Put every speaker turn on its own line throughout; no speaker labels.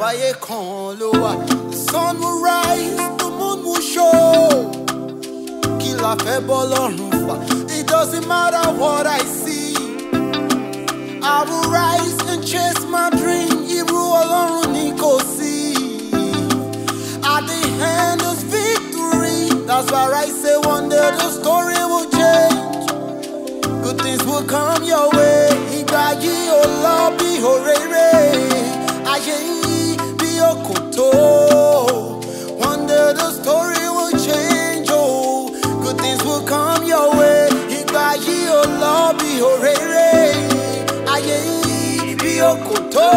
àbáyé kan ló wà. The sun will rise, the moon will show. Kí la fẹ́ bọ́ lọ́rùn fà? It doesn't matter what I see. I will rise and chase my dream. Irú Ọlọ́run ni kò sí. At the end is victory. That's why I say one day the story will change. Good things will come your way. Ìgbà yìí ò lọ bí òréré. Ayé yìí bí Okoto. One day the story will change. Oh, good things will come your way. Ìgbà yìí ò lọ bí òréré. Ayé yìí bí Okoto.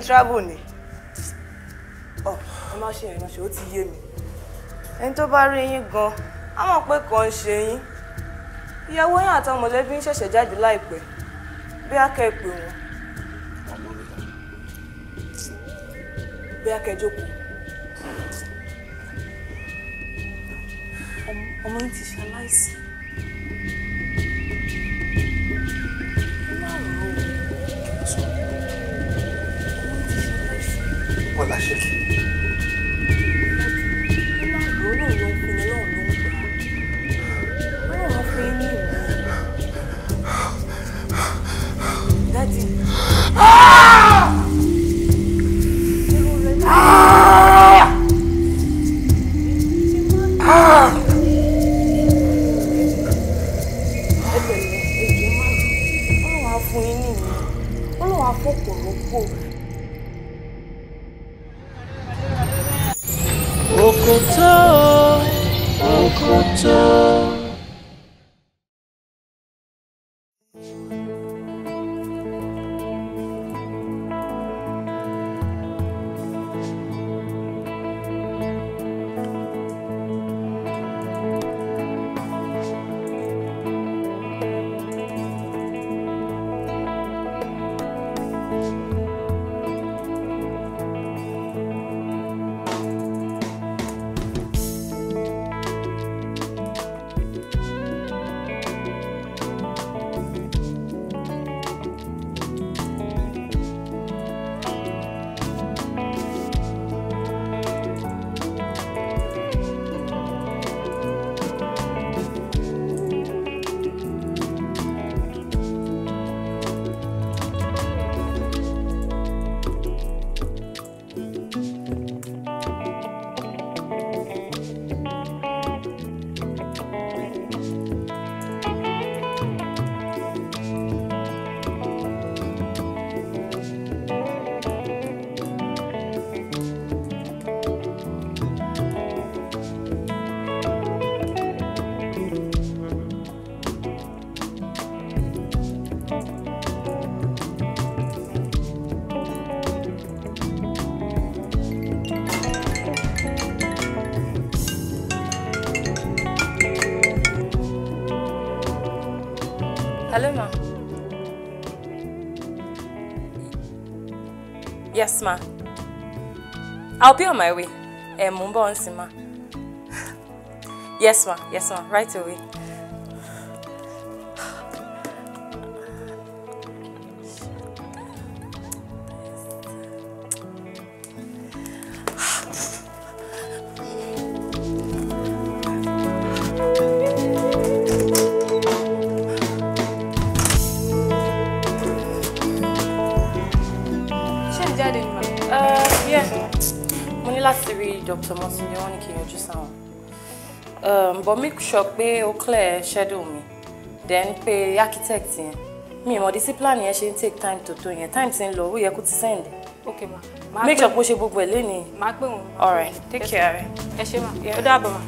Travel ni. Oh, ẹ má ṣe ìránṣẹ́ ó ti yé mi. Ẹni tó bá rí yín gan, á mọ̀ pé kàn ń ṣe yín. Ìyàwó yín àtàwọn mọ̀lẹ́bí ń ṣẹ̀ṣẹ̀ jáde láìpẹ́. Bí a kẹ́ pè wọ́n. Bí a kẹ́ jókòó. Ọmọ yín ti ṣaláìsí.
Bọ́lá ṣe kí.
Daddy. rọ́pò.
Okoto, Okoto.
Hello, ma. Yes, ma. I'll be on my way. Mumba on Sima. Yes, ma. Yes, ma. Right away. Dr. Monsignor, I want to you just sound. But make sure pé o clear schedule me. Then pay architect me more discipline yẹn ṣe take time to do yẹn. Time tin lọ, ó yẹ kó ti send. Okay ma. Make sure pé ṣe gbogbo ẹ leni. Ma pé wọ́n. All right. Take care. Ẹ ṣé ma. Ó dàbọ̀ ma.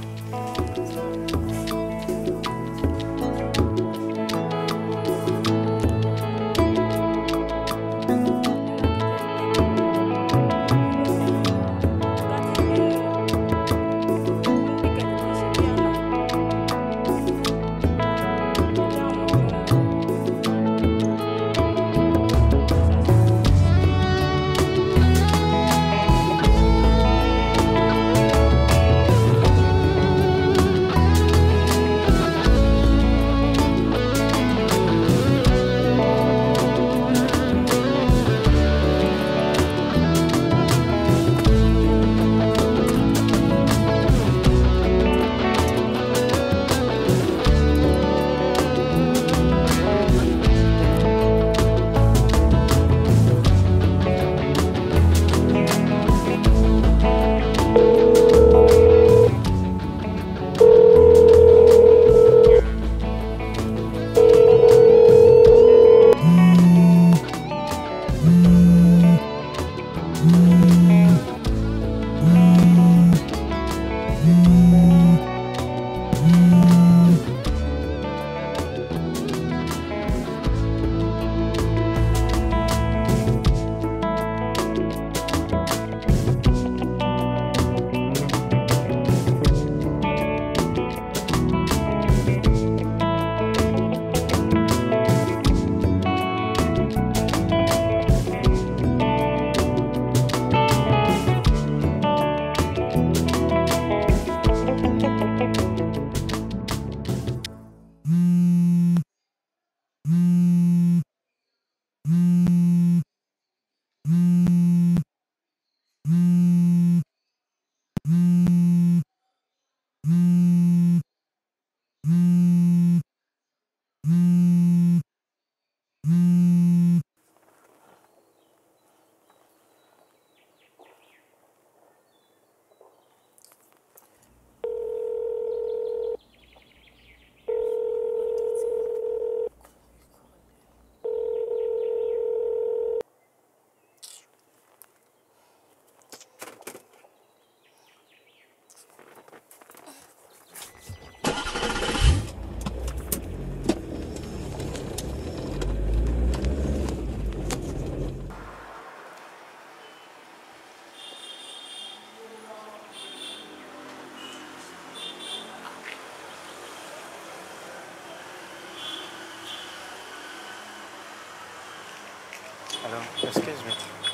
Excuse me.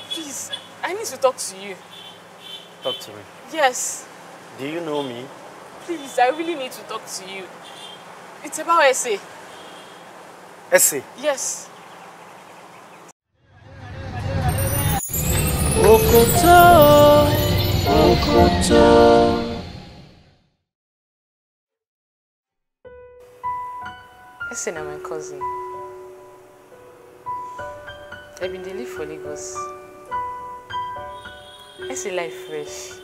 Please, I need to talk to you.
Talk to me.
Yes.
Do you know me?
Please, I really need to talk to you. It's about essay.
Essay?
Yes.
Okoto, Okoto.
Essay na my cousin. I've been live for Lagos. Essay life fresh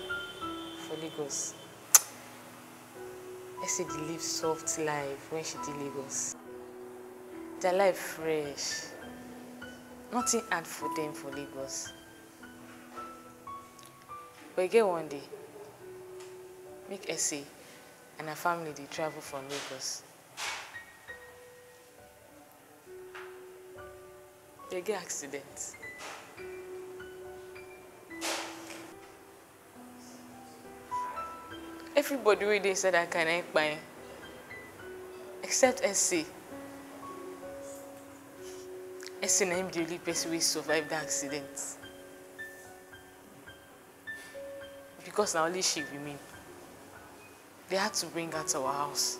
for Lagos. Essay dey live soft life when she dey Lagos. Their life fresh. Nothing hard for them for Lagos. But you get one day, make Essay and her family they travel from Lagos. They get accidents. Everybody wey dey inside that kind of buying, except Essay. Essay na him the only person wey survive that accident. Because na only she remain. They had to bring her to our house.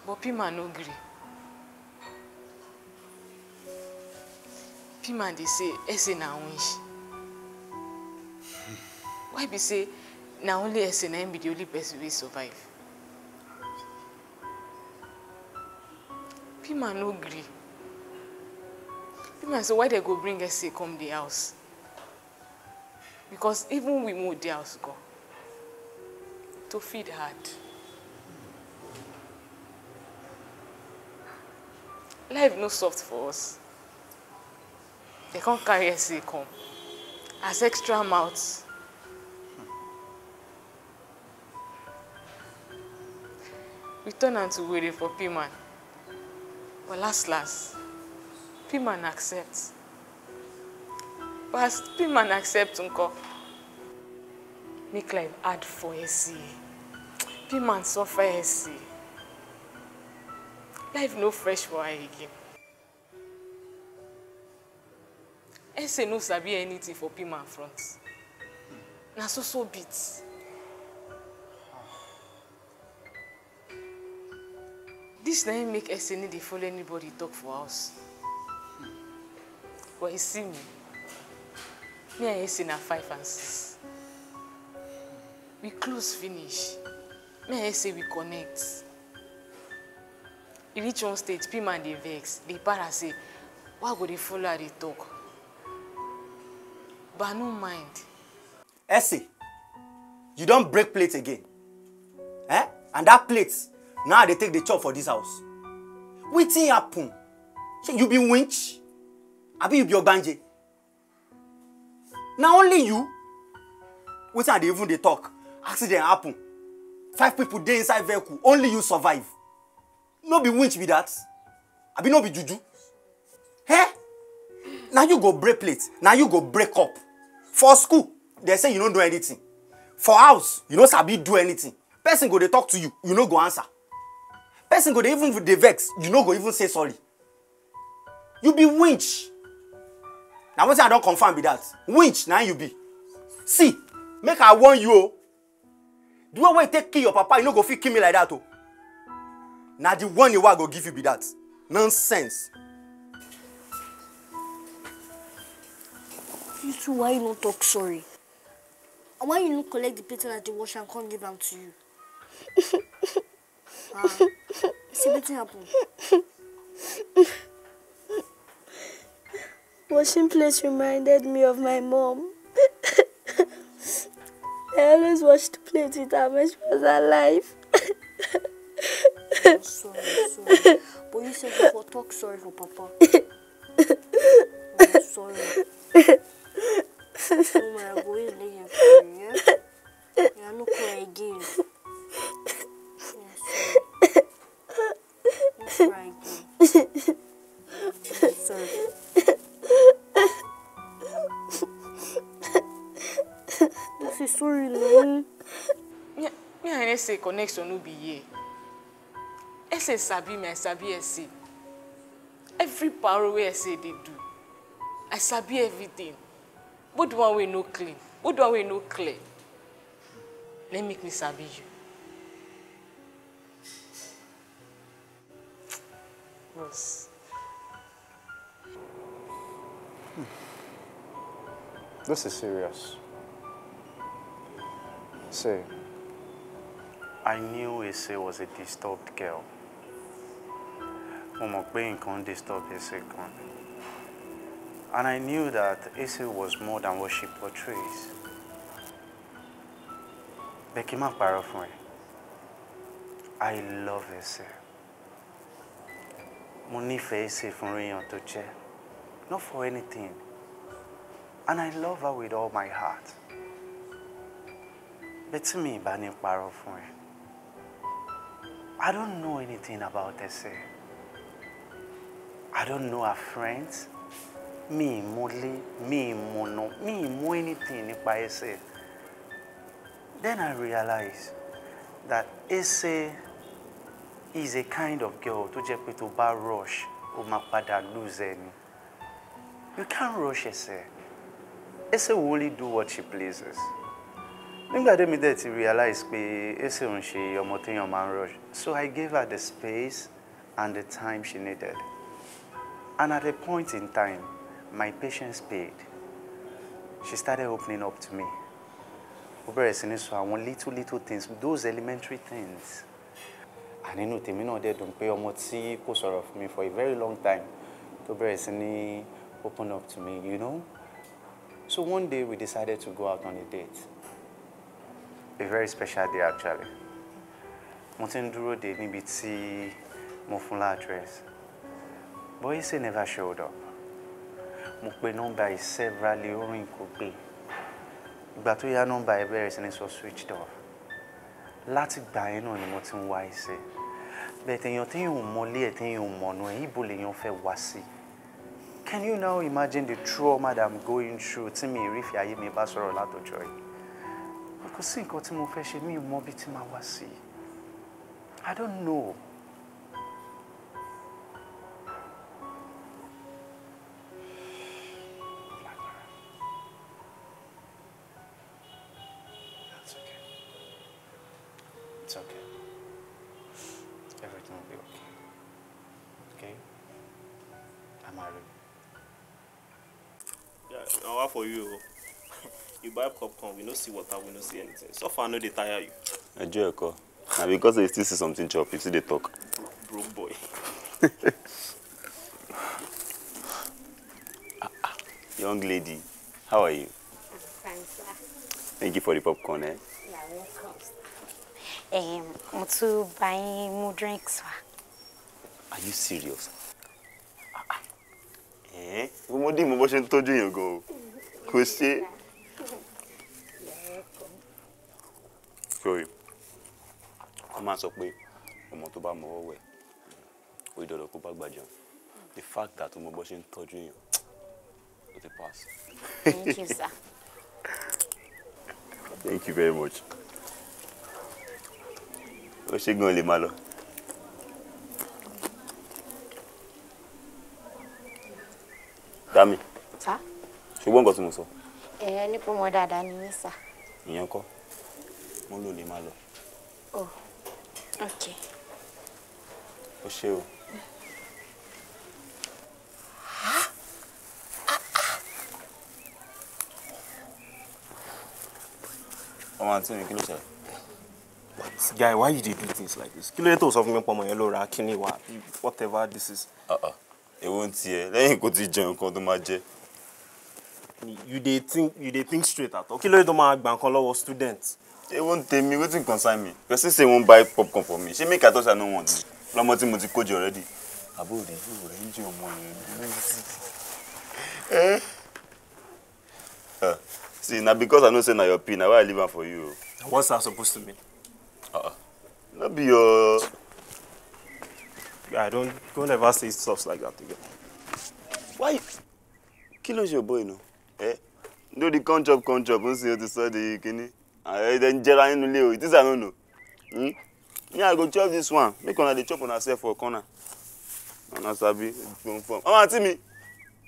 But Pima no gree. Pima dey say Essay na winch. Why be say na only Essay na him be the only person wey survive? Pima no gree. Pima say why they go bring Essay come the house? Because even we moved the house go to feed hard. Life no soft for us. They can't carry Essay come as extra mouths. We turn on to waiting for Piman. But last, Piman accepts. But as Piman accepts, make life hard for Essay. Piman suffer Essay. Life no fresh for her again. Essay no sabi anything for Piman front. Na so beat. This na him make Essay need to follow anybody talk for house. But he see me. Me and Essay na 5 and 6. We close finish. Me and Essay we connect. He reach one stage, Piman dey vex. They para say, why go they follow her dey talk? But I no mind.
Essay, you don't break plate again. Eh? And that plate, now they take the chop for this house. Wetin happen? You be winch? Abi you be ogbanje? Now only you? Wetin they even they talk? Accident happen. 5 people dey inside vehicle. Only you survive. No be winch be that. Abi no be juju. Eh? Now you go break plate. Now you go break up. For school, they say you don't do anything. For house, you don't sabi do anything. Person go they talk to you, you no go answer. Person go they even with the vex, you no go even say sorry. You be winch. Now what I don't confirm be that. Winch, now you be. See, make I warn you. Oh. The way you take kill your papa, you no go fit kill me like that. Oh. Now the one you want go give you be that. Nonsense.
You two, why you not talk sorry? And why you not collect the plate at the wash and can't give them to you? See what happened?
Washing plates reminded me of my mom. I always washed the plate with her when she was alive.
Oh, sorry. But you said you would talk sorry for Papa. Oh, sorry. Oh my, I'm going to lay here for you, yeah? Yeah, no cry again. Yeah, sorry. No cry again. Yeah, sorry. This is sorry, no.
Me and Essay connection no be here. Essay sabi me, I sabi Essay. Every power way Essay they do, I sabi everything. Both the one way no clean, both the one way no clear. Let make me sabi you. Boss.
This is serious. See, I knew Ese was a disturbed girl. Mama Queen can't disturb Ese. And I knew that Ese was more than what she portrays. Becky ma parọ́ fún ẹ. I love Ese. Mo nífẹ̀ẹ́ Ese fún èèyàn tó jẹ́. Not for anything. And I love her with all my heart. But to me, Bani parọ́ fún ẹ. I don't know anything about Ese. I don't know her friends. Me, Molly, me, Mono, me, mo anything nípa Ese. Then I realized that Ese is a kind of girl tó jẹ́ pé tó bá rush, ó máa padà lose ẹni. You can't rush Ese. Ese will only do what she pleases. Nígbà tí mi dẹ̀ ti realize pé Ese ń ṣe ọmọ téèyàn máa ń rush. So I gave her the space and the time she needed. And at a point in time, my patience paid. She started opening up to me. Ó bẹ̀rẹ̀ sí ní sọ àwọn little things, those elementary things. And inú tèmi náà dẹ̀ dùn pé ọmọ tí kò sọ̀rọ̀ fún mi for a very long time tó bẹ̀rẹ̀ sí ní open up to me, you know. So one day we decided to go out on a date. A very special day actually. Mo ti ń dúró dè níbi tí mo fún la address. But Ese never showed up. Mo pe nọ́mbà ẹ̀ severally ó rìn kò gbé. Ìgbà tó yá nọ́mbà ẹ̀ bẹ̀rẹ̀ sí ní sọ switched off. Láti gbà yẹn náà ni mo ti ń wá Ese. Bẹ́ẹ̀ téèyàn téèyàn ò mọlé ẹ̀ téèyàn ò mọ̀nà ẹ̀ ibo lèèyàn fẹ́ wá sí. Can you now imagine the trauma that I'm going through tí mi rí fi ayé mi bá sọ̀rọ̀ látọjọ́ yìí? Kò sí nǹkan tí mo fẹ́ ṣe mi ò mọ bí tí màá wá sí. I don't know. That's okay. It's okay. Everything will be okay. Okay? I'm married.
Yeah, now what for you? You buy popcorn, we no see water, we no see anything. So far, no they tire you.
Enjoy, Eko. And because they still see something chop, you see they talk.
Broke boy.
Young lady, how are you?
Fine, sir.
Thank you for the popcorn, eh?
Yeah, welcome. Want to buy more drinks, sir?
Are you serious? Eh? Mo di mo bo se ntoju yan go. Kò ṣe. Sorry. A máa sọ pé ọmọ tó bá mọwọ́ wẹ̀ ó ìdọ̀dọ̀ kó bá gbàjọ. The fact that mo bó ṣe ń tọ́jú yàn ó ti pass.
Thank you, sir.
Thank you very much. Ó ṣe gan lè máa lọ. Dami.
Sir?
Ṣùgbọ́n nǹkan tí mo sọ.
Ní pé mo dáadáa ni mí, sir.
Ìyẹn kọ́. Mo lò lè máa lọ.
Oh, okay.
Ó ṣé o. Ọmọ àǹtí mi kí ló ṣẹlẹ̀?
Guy, why you dey do things like this? Kí ló dé tó sọ fún mi pé ọmọ yẹn ló ra kíní wá, whatever this is.
Èwo ń tiẹ̀ lẹ́yìn kó ti jẹun nǹkan tó máa jẹ.
You dey think straight at all. Kí ló dé tó máa gba nǹkan lọ́wọ́ student?
Èwo ń tèmi, wetin concern me? Person say won't buy popcorn for me. She make I thought I no want it. Lọ́mọ tí mo ti kó jẹ already. Àbúrò rẹ̀ yóò rẹ̀ ń jẹ ọmọ yẹn. See, now because I know say na your pin, na why I leave am for you.
What's that supposed to mean?
No be your...
Yeah, don't ever say stuff like that again.
Why? Kí ló ṣe boy no? No the con chop, don't see you to study kini. Then jera nínú ilé o. It is I don't know. Me I go chop this one. Make una dey chop on herself for corner. Una sabi confirm. Mama aunty me.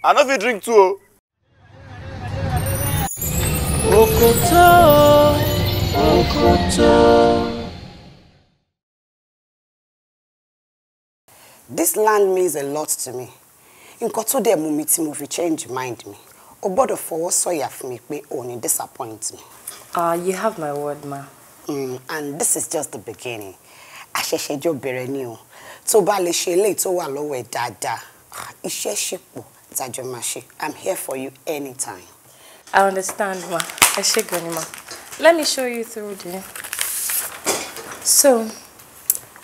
I no fit drink too o.
Okoto, Okoto.
This land means a lot to me. Nǹkan tó dẹ̀ mú mi tí mo fi change mind me. O gbọ́dọ̀ fọwọ́ sọ̀yà fún mi pé o ní disappoint me.
You have my word, ma.
And this is just the beginning. Àṣẹ̀ṣẹ̀jọ́ bẹ̀rẹ̀ ni o. Tó bá lè ṣe eléyìí tó wà lọ́wọ́ ẹ̀ dáadáa. Iṣẹ́ ṣe pọ̀ tájọ máa ṣe. I'm here for you anytime.
I understand, ma. Ẹ ṣé gan ni, ma. Let me show you through there. So,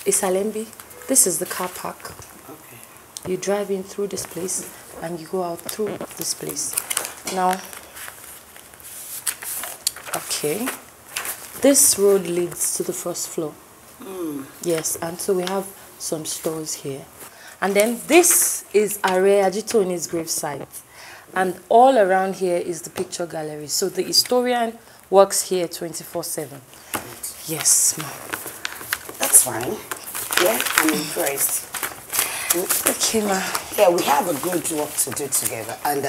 Isalembi, this is the car park. Okay. You drive in through this place and you go out through this place. Now, okay. This road leads to the first floor. Yes, and so we have some stores here. And then this is Are Ajitoni's gravesite. And all around here is the picture gallery. So the historian works here 24/7. Yes, ma'am.
That's fine. Yeah, I'm impressed.
Okay, ma.
Yeah, we have a good work to do together. And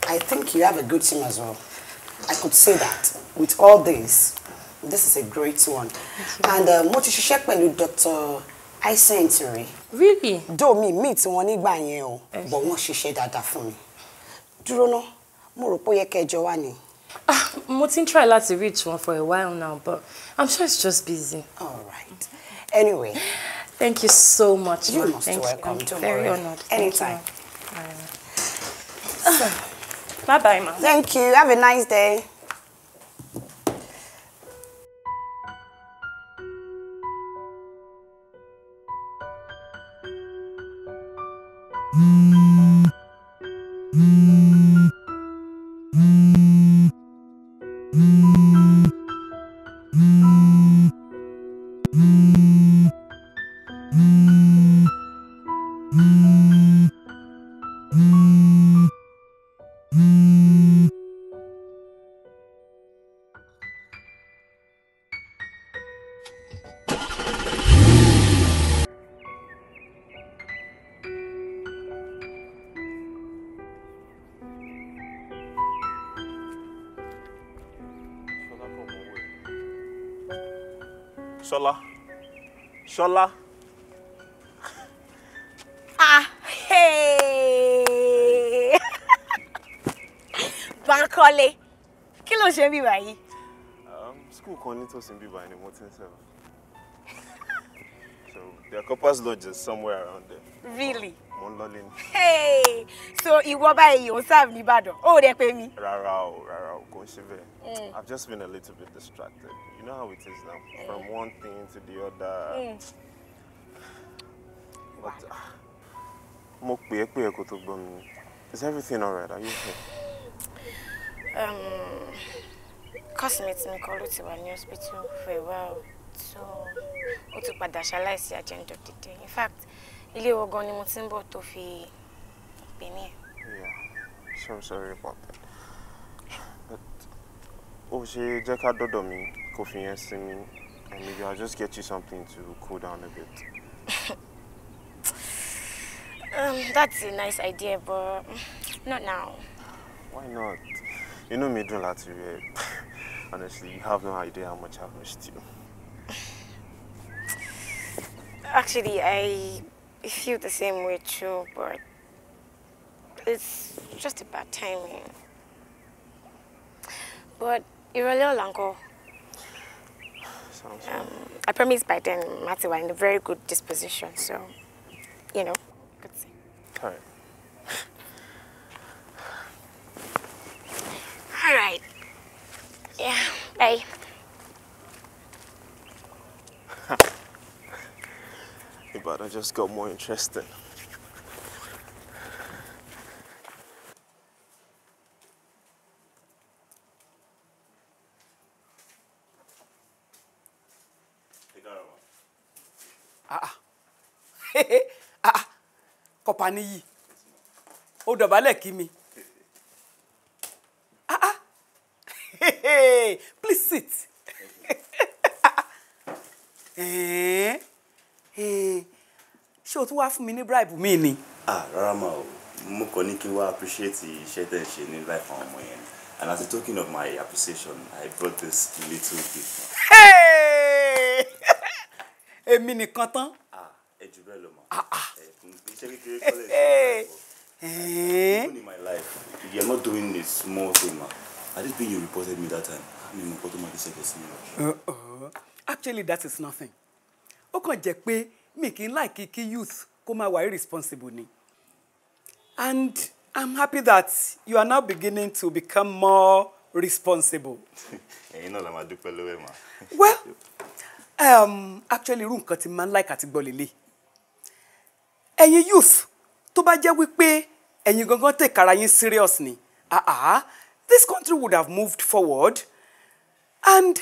I think you have a good team as well. I could say that with all this is a great one. And what you should check with Dr. Isentry.
Really?
Though me meet one nígbà yẹn o, but wọ́n ṣiṣẹ́ dáadáa fún mi. Dúró ná, mo rò pé ó yẹ kẹjọ wá ni.
Mo ti ń try láti reach one for a while now, but I'm sure it's just busy.
All right. Anyway.
Thank you so much,
You
ma.
must
Thank
welcome.
you.
Don't
Very
worry.
honored.
Anytime.
Bye-bye, ma.
Thank you. Have a nice day.
Shola.
Hey! Bankole. Kí ló ṣe bí báyìí?
School kan nítòsí bí báyìí ni mo ti ń serve. So, their Corper's Lodge is somewhere around there.
Really?
Mo ń lọ lé ní.
Hey! So ìwọ báyìí ò serve ní Ìbàdàn. Ó dẹ̀ pè mí.
Rárá o, kò ń ṣe bẹ́ẹ̀. I've just been a little bit distracted. You know how it is now, from one thing to the other. But mo pè é kó tó gbọ́ mi. Is everything alright? Are you okay?
Cosmate mi kan ló ti wà ní hospital for a while. So ó ti padà ṣaláìsí at the end of the day. In fact, ilé wo gan ni mo ti ń bọ̀ tó fi pè mí.
Yeah, so sorry about that. But ó ṣe jẹ́ ká dọ́dọ̀ mi kó fi yẹn sinmi, and maybe I'll just get you something to cool down a bit.
That's a nice idea, but not now.
Why not? You know me doing that. Honestly, you have no idea how much I've missed you.
Actually, I feel the same way too, but it's just a bad timing. But you're a little uncle.
Sounds
I promise by then, Matiwa in a very good disposition, so, you know, good thing.
all right.
All right. Yeah, bye.
But I just got more interesting.
Kọ́pà níyì. Ó dọ̀bálẹ̀ kí mi. Please sit. Ṣé o tún wá fún mi ní bribe mi ni?
Rárá mà o. Mo kàn ní kí n wá appreciate iṣẹ́ tẹ́ ń ṣe ní life àwọn ọmọ yẹn. And as a token of my appreciation, I brought this little gift.
Hey! Èmi nìkan tán.
Ejubelo ma.
Even
in my life, you're not doing a small thing, ma. At this being you reported me that time.
Actually, that is nothing. Ó kàn jẹ́ pé mi kì í like kí youth kó máa wà irresponsible ni. And I'm happy that you are now beginning to become more responsible. Well, actually, room cut man like at Bolili. Ẹ̀yin youth, tó bá jẹ́ wípé ẹ̀yin gangan take ara yín seriously. This country would have moved forward. And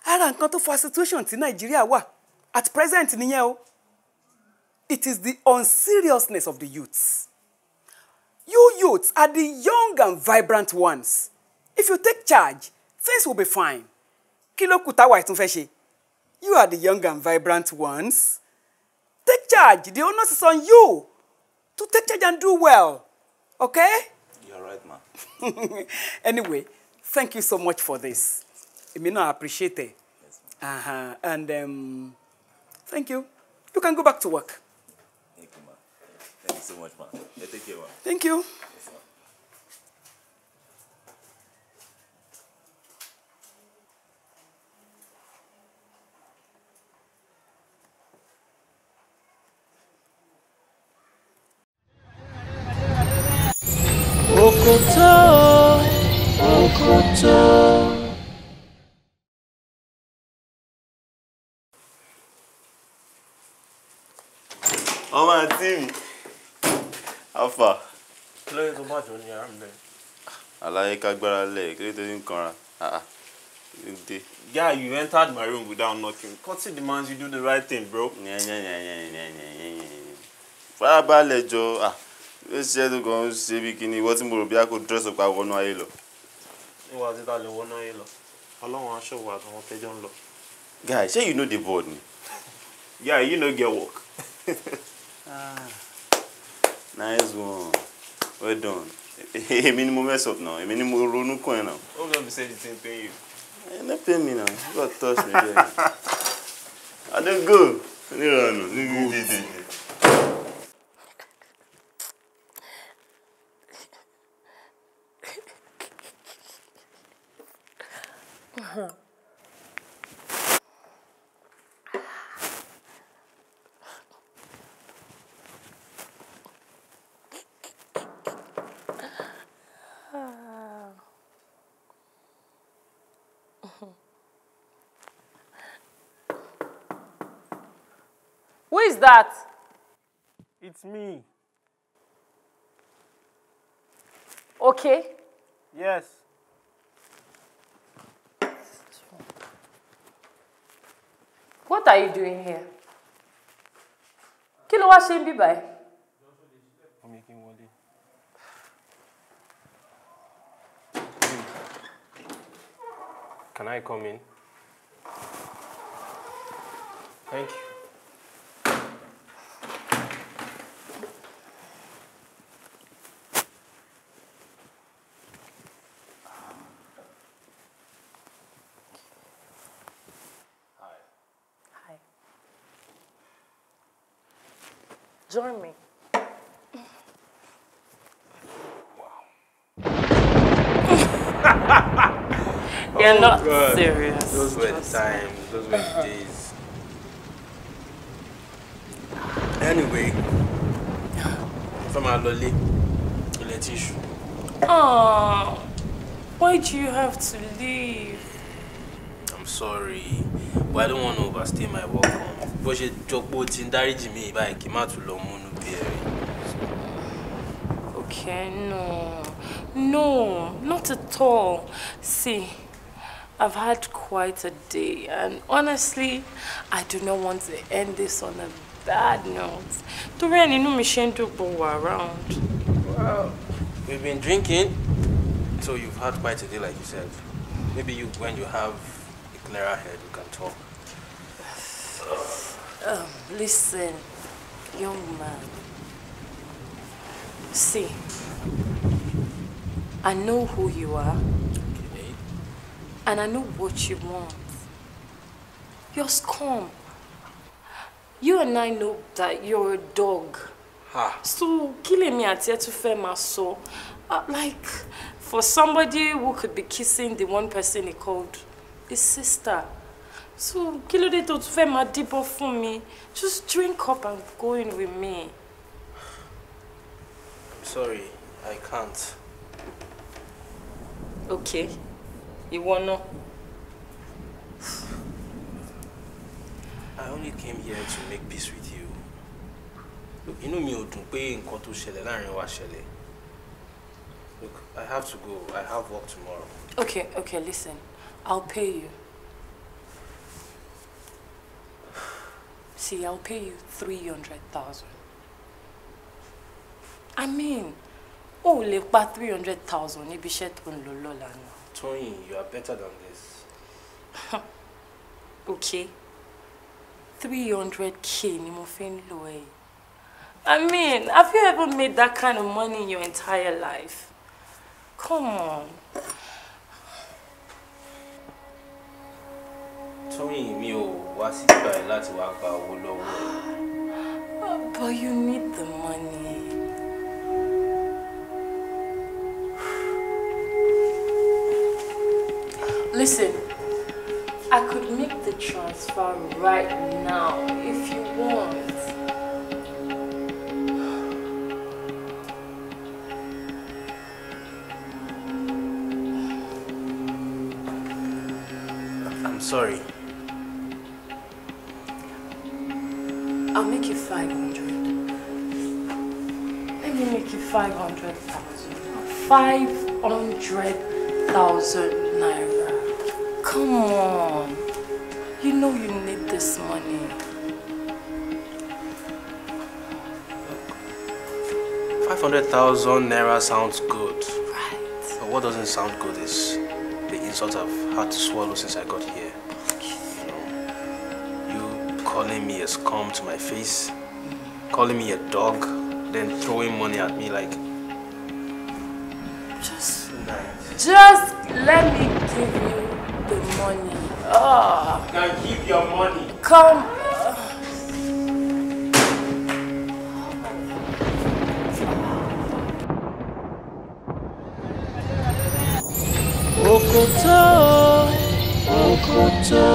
ara nǹkan tó fa situation tí Nigeria wà at present nìyẹn o. It is the unseriousness of the youths. You youths are the young and vibrant ones. If you take charge, things will be fine. Kí ló kù táwa ìtún fẹ́ ṣe? You are the young and vibrant ones. Take charge. The onus is on you to take charge and do well. Okay?
You're right, ma.
Anyway, thank you so much for this. I mean, I appreciate it.
Yes,
And thank you. You can go back to work.
Thank you, ma. Thank you so much, ma. Take care, ma.
Thank you.
Yes, ma.
Okoto, Okoto.
Oh my team. How far?
Play the match on your arm there.
Alaika Gbarale, creating Kora.
Yeah, you entered my room without knocking. Courtesy demands you do the right thing, bro.
Farabalẹ̀ let's say to go see bikini. What's more, be I could dress up at one way.
Was it all the one way? How long I show what on John Law?
Guys, say you know the board.
Yeah, you know get work.
Nice one. Well done. A minimum mess up now. A minimum runu coin now.
I'm gonna say the same thing you.
Not pay me now. You got to touch me there. I don't go.
Who is that?
It's me.
Okay.
Yes.
What are you doing here? Kí ló wá ṣe níbí báyìí?
I'm making one day. Can I come in? Thank you.
Join me. You're not serious.
Those were the times, those were the days. Anyway, from our lolly, let issue.
Oh, why do you have to leave?
I'm sorry, but I don't want to overstay my welcome. But she joke both in Dariji me by Kimatu Lomunu Berry.
Okay, no, not at all. See, I've had quite a day, and honestly, I do not want to end this on a bad note. To really know me to go around.
Wow. We've been drinking, so you've had quite a day, like you said. Maybe when you have a clearer head, we can talk.
Listen, young man. See,
I know who you are.
Okay.
And I know what you want. You're scum. You and I know that you're a dog.
Ha.
So killing me at yet to fair my soul. Like for somebody who could be kissing the one person he called his sister. So kilo de to fair my deep off for me. Just drink up and go in with me.
I'm sorry, I can't.
Okay. You wanna?
I only came here to make peace with you. Look, you know me, Look, I have to go. I have work tomorrow.
Okay, listen. I'll pay you. See, I'll pay you 300,000. I mean, oh, le pa 300,000. Ibi shet on lolola no.
Toyin, you are better than this.
Okay. 300K ni mo fin lo eh. I mean, have you ever made that kind of money in your entire life? Come on.
Toyin, mi ò wá sí ibà láti wá gba owó lọ́wọ́.
But you need the money. Listen, I could make the transfer right now if you want.
I'm sorry.
I'll make you 500. Let me make you 500,000. 500,000 naira. Come on. You know you need this money.
500,000 naira sounds good.
Right.
But what doesn't sound good is the insult I've had to swallow since I got here. You calling me a scum to my face, calling me a dog, then throwing money at me like...
Just let me give you the money. Oh.
You can keep your money.
Come.
Okoto, Okoto.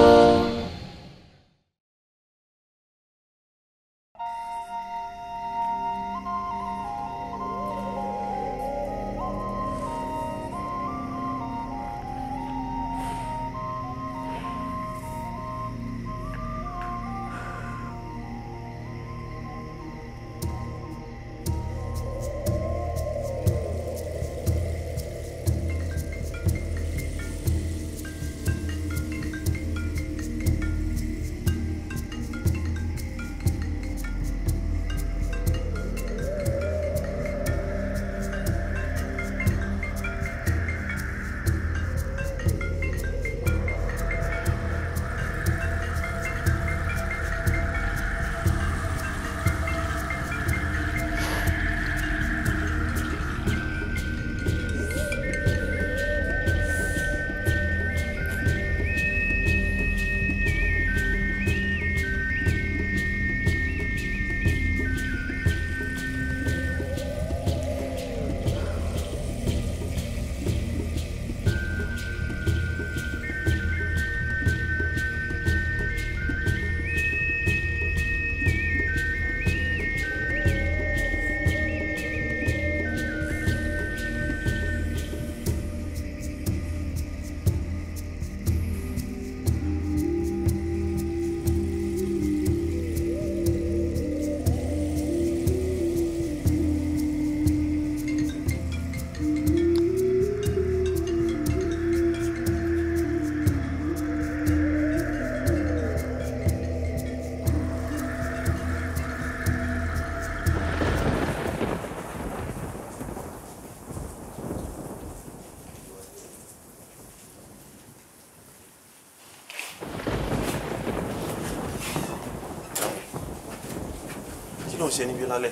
ṣe níbí lálẹ́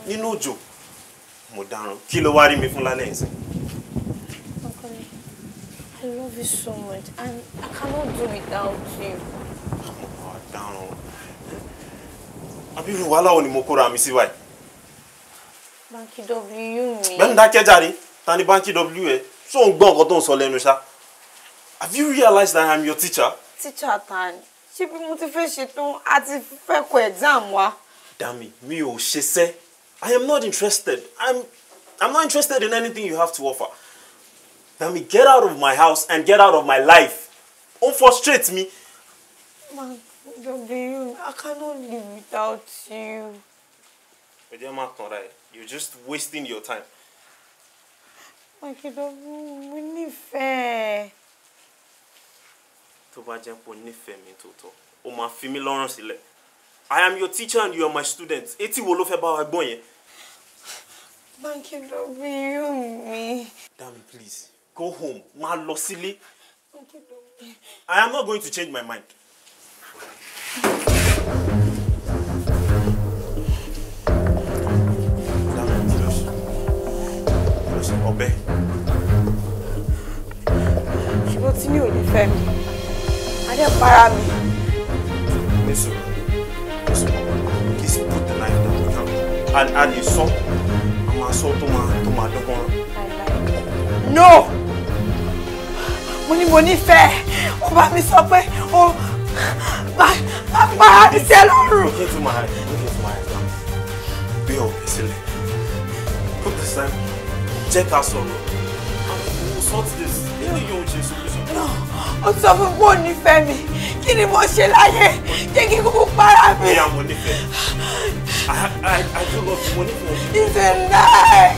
nínú òjò
mo dáràn. Kí ló wá rí mi fún lálẹ́ ìsìn?
I love you so much and I cannot do without you.
Mo dáràn. Àbí irú wàhálà wo ni mo kóra mi sí báyìí?
Banky W mi.
Bẹ́ẹ̀ni dákẹ́ jàre, ta ni Banky W ẹ? Ṣé ò ń gbọ́ nǹkan tó ń sọ lẹ́nu ṣá? Have you realized that I'm your teacher?
Teacher ta ni? Ṣé bí mo ti fẹ́ ṣe tán àti fẹ́ kọ exam wa?
Dami, mi ò ṣeṣẹ́. I am not interested. I'm not interested in anything you have to offer. Dami, get out of my house and get out of my life. Don't frustrate me.
Banky W, I cannot live without you.
You're just wasting your time.
Banky W, mo nífẹ̀ẹ́.
Tó bá jẹ́ pé o nífẹ̀ẹ́ mi tòótọ́, o máa fi mí lọ́rùn sílẹ̀. I am your teacher and you are my student. Etí wo ló fẹ́ bá wa gbọ́ yẹn?
Banky W mi.
Dami, please, go home. Má lọ sílé. I am not going to change my mind. Ọbẹ̀.
Ṣùgbọ́n tí mi ò lè fẹ́ mi, adé para mi.
Listen, please put the knife down now. And add your salt. I'm a salt to my dog.
No! Mo nífẹ̀ẹ́. Ó bá mi sọ pé ó bá para mi sí ẹ lọ́rùn.
Look into my eyes. Look into my eyes now. Be up, silly. Put this time. Check our sorrow. And we'll sort this. You're your solution.
No, ó sọ fún mi pé ó nífẹ̀ẹ́ mi. Kí ni mo ṣe láyé? Jẹ́ kí kúkú para mi.
Yeah, mo nífẹ̀ẹ́. I do love you, mo nífẹ̀ẹ́.
It's a lie.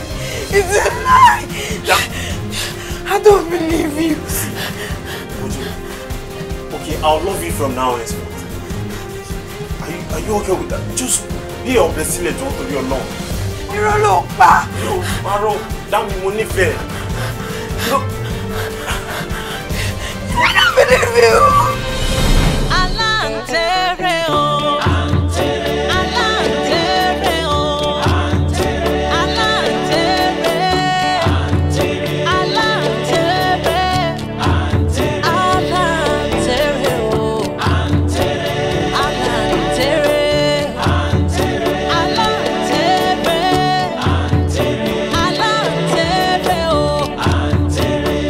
It's a lie.
Yeah.
I don't believe you.
Okay, I'll love you from now on. Are you okay with that? Just be your best let you to your long.
Irọ́ ló pa.
No, Maro, Dami, mo nífẹ̀ẹ́. Look.
I don't believe you.
Alantere o. Alantere o. Alantere. Alantere. Alantere o. Alantere. Alantere. Alantere o.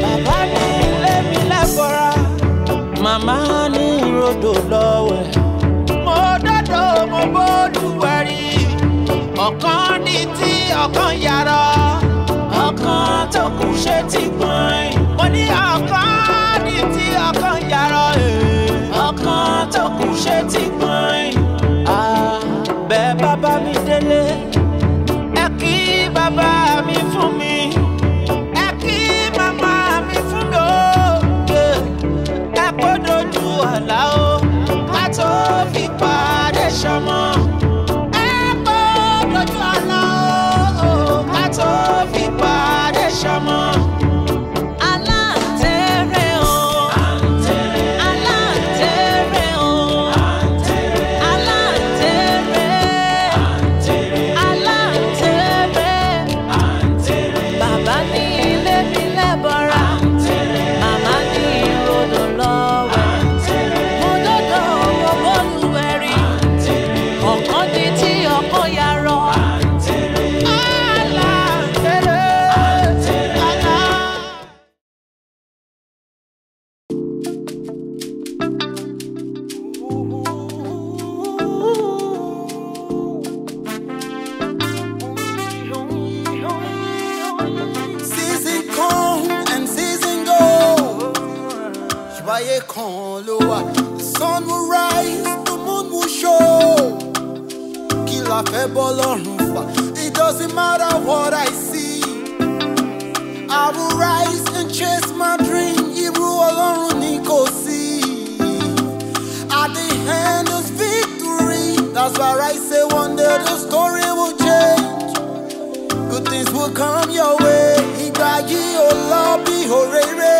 Bàbá ní ilé mi lágbára. Màmá ní rodò lọ́wẹ̀. Mo dọ́dọ̀ mo bólúwẹ̀rí. Ọ̀kan ní tí ọ̀kan yàrá. Ọ̀kan tó kù ṣe ti gbọ̀n. Mo ní ọ̀kan ní tí ọ̀kan yàrá. Ọ̀kan tó kù ṣe ti gbọ̀n. Bẹ́ẹ̀ bàbá mi délé. Ẹ kí bàbá mi fún mi. Ẹ kí màmá mi fún mi o. Ẹ kó dojú ọ̀la o. Ká tó fi pàdé ṣọmọ. Ẹ kó dojú ọ̀la o. Ká tó fi pàdé ṣọmọ. Alantere o. Alantere o. Alantere. Alantere. Bàbá ní ilé mi lẹ́bọ̀ra. Màmá ní ìrodò lọ́wẹ̀. Mo dọ́dọ̀ mo bólúwẹ̀rí. Ọ̀kan ní tí ọkàn yàrá. Alantere.
Season come and season go. Ṣùgbọ́n kan ló wà. The sun will rise, the moon will show. Kí la fẹ́ bọ́ lọ́rùn fà? It doesn't matter what I see. I will rise and chase my dream. Irú Ọlọ́run ni kò sí. At the end is victory. That's why I say one day the story will change. Good things will come your way. Ìgbà yìí ò lọ bí òréré.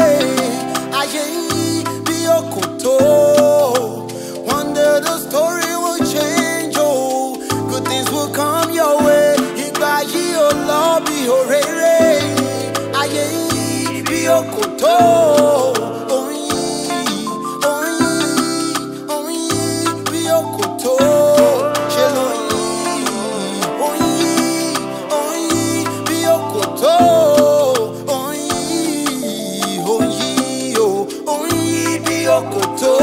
Ayé yìí bí Okoto. One day the story will change. Oh, good things will come your way. Ìgbà yìí ò lọ bí Okoto. Bí Okoto. Ṣé ló bí Okoto. Bí Okoto.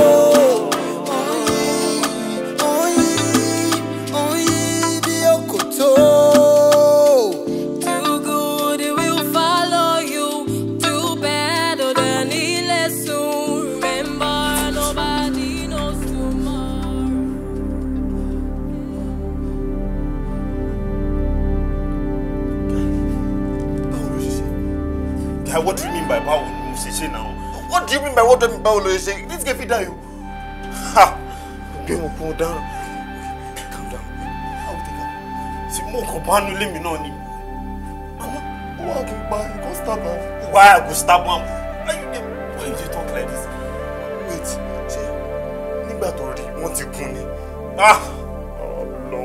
What do you mean by Bawo Musese now? What do you mean by what do you mean by Bawo Musese? This get fit die. Ha! Be mo cool down. Calm down. I will take her. See mo ko banu le mi náà ni. Mama, why you go stab her? Why I go stab am? Why you talk like this? Wait, see. Nígbà tó rí wọ́n ti gún ni. Ah! Oh no.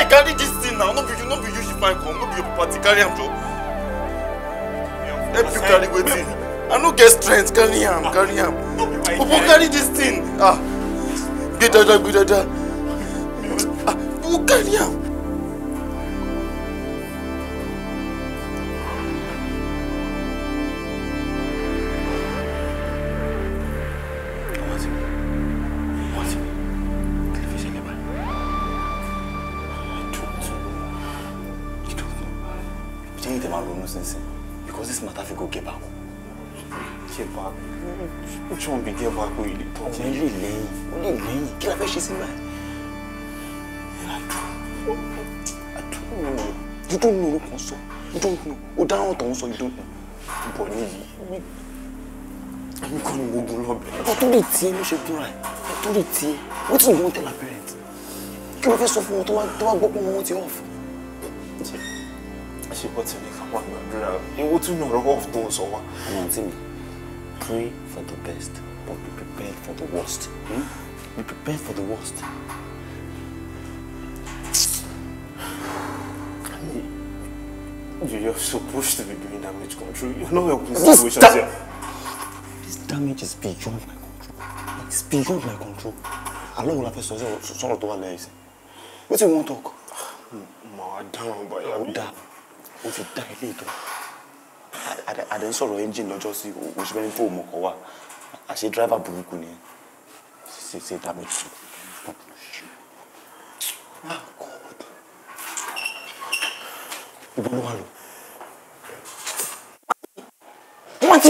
Carry this thing now. No be you should find come. No be your property. Carry him, Joe. Help you carry waiting. I no get strength. Carry him. Who carry this thing? Ah, be dada. Who carry him?
Because this matter if you go get back.
Get back? Which one be get back when you talk?
Only lane. Kill a fish is in mind. I don't know. You don't know, Conso. You don't know. Oh, down also you don't know. But me, I'm going to move on. But don't be tea, you should be right. Don't be tea. What do you want to tell our parents? Kill a fish of water, don't go off.
She wants to make a one brother. You want to know off those or what?
Simi, pray for the best, but be prepared for the worst. Be prepared for the worst.
You're supposed to be doing damage control. You're not helping situations here.
This damage is beyond my control. It's beyond my control. I don't want to say something to one else. What do you want to talk?
Madam, but
you die. If you die later, I didn't saw the engine, not just which went for Mokowa. I say driver Burukuni. Say damage. Ah, God. You don't know. What?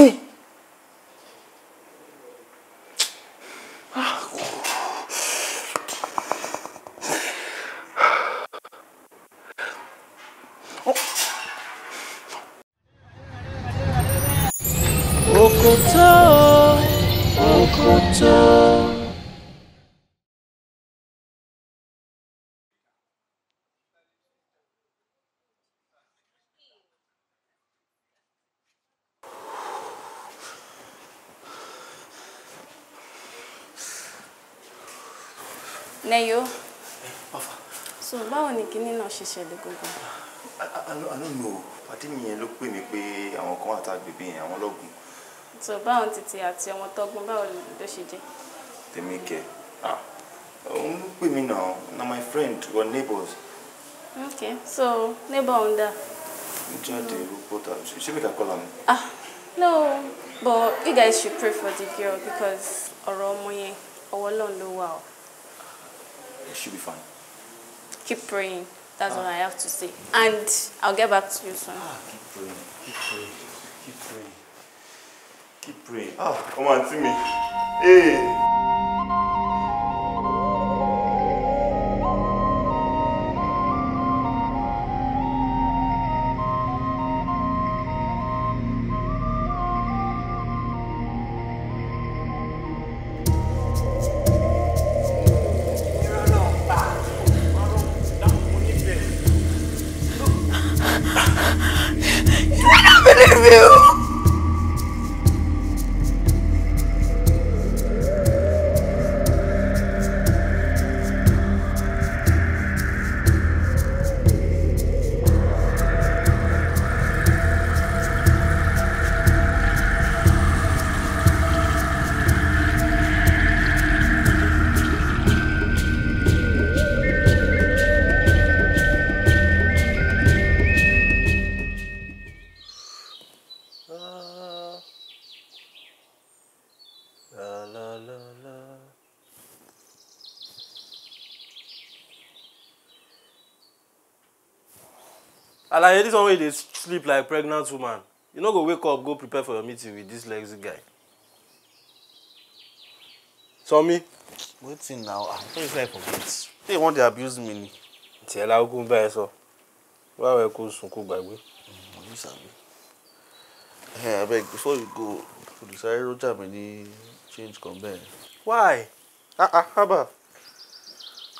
Okoto.
Neyo. So, báwo ni kíní náà ṣe ṣẹlẹ̀ gangan?
I don't know. Pàdé mi yẹn ló pè mí pé àwọn kan àtàgbègbè yẹn àwọn lọ́gùn.
So, báwo títí àti ọmọ tọ́gbọ́n báwo ló ṣe jẹ́?
Tèmi kẹ̀. Òun ló pè mí náà. Na my friend, we are neighbors.
Okay, so neighbor on that.
Jáde reporter. She make a call on me.
No, but you guys should pray for the girl because ọ̀rọ̀ ọmọ yẹn ọwọ́ Ọlọ́run ló wà o.
She'll be fine.
Keep praying. That's all I have to say. And I'll get back to you soon.
Keep praying. Keep praying. Come on, see me. Hey.
me.
Alaye, this one way they sleep like pregnant woman. You no go wake up, go prepare for your meeting with this lazy guy. Simi.
Waiting now. I don't like forget. They want to abuse me.
Tell her go buy so. Why we go sunku gbagbe?
Hey, I beg before you go, you decide Roger many change come back.
Why? Haba.